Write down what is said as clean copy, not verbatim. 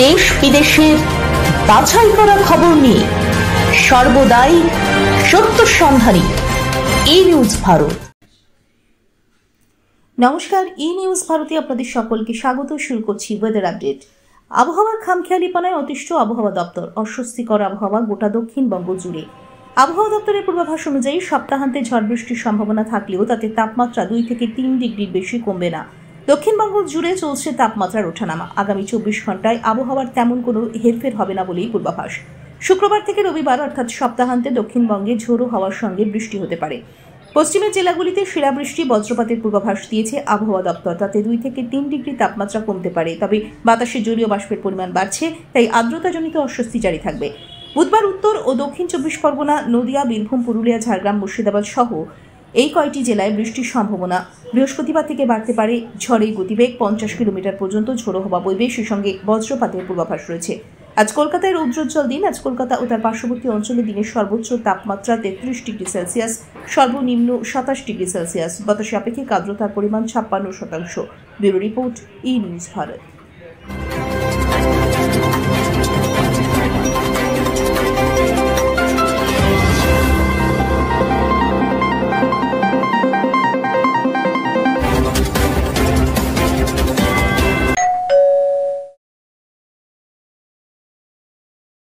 দেশ বিদেশের বাছাই করা খবর নিয়ে সর্বদাই সত্য সন্ধানী ই নিউজ ভারত। নমস্কার, ই নিউজ ভারতে আপনাদের সকলকে স্বাগত। শুরু করছি ওয়েদার আপডেট। আবহাওয়ার খামখেয়ালিপনায় অতিষ্ঠ আবহাওয়া দপ্তর। অস্বস্তিকর আবহাওয়া গোটা দক্ষিণবঙ্গ জুড়ে। আবহাওয়া দপ্তরের পূর্বাভাস অনুযায়ী সপ্তাহান্তে ঝড় বৃষ্টির সম্ভাবনা থাকলেও তাতে তাপমাত্রা 2 থেকে 3 ডিগ্রির বেশি কমবে না। দক্ষিণবঙ্গ জুড়ে চলছে তাপমাত্রার ওঠানামা। আগামী 24 ঘন্টায় আবহাওয়ার তেমন কোনো হেরফের হবে না বলেই পূর্বাভাস। শুক্রবার থেকে রবিবার অর্থাৎ সপ্তাহান্তে দক্ষিণবঙ্গে ঝোড়ো হাওয়ার সঙ্গে বৃষ্টি হতে পারে। পশ্চিমের জেলাগুলিতে শিলাবৃষ্টি, বজ্রপাতের পূর্বাভাস দিয়েছে আবহাওয়া দপ্তর। তাতে 2 থেকে 3 ডিগ্রি তাপমাত্রা কমতে পারে। তবে বাতাসে জলীয় বাষ্পের পরিমাণ বাড়ছে, তাই আর্দ্রতাজনিত অস্বস্তি জারি থাকবে। বুধবার উত্তর ও দক্ষিণ 24 পরগনা, নদিয়া, বীরভূম, পুরুলিয়া, ঝাড়গ্রাম, মুর্শিদাবাদ সহ এই কয়টি জেলায় বৃষ্টির সম্ভাবনা বৃহস্পতিবার থেকে বাড়তে পারে। ঝড়ের গতিবেগ 50 কিলোমিটার পর্যন্ত ঝোড়ো হওয়া বইবে, সেই সঙ্গে বজ্রপাতের পূর্বাভাস রয়েছে। আজ কলকাতায় রৌদ্রোজ্জ্বল দিন। আজ কলকাতা ও তার পার্শ্ববর্তী অঞ্চলে দিনের সর্বোচ্চ তাপমাত্রা 33 ডিগ্রি সেলসিয়াস, সর্বনিম্ন 27 ডিগ্রি সেলসিয়াস। বাতাসে আপেক্ষিক আর্দ্রতার পরিমাণ 56%। ব্যুরো রিপোর্ট, ই নিউজ ভারত।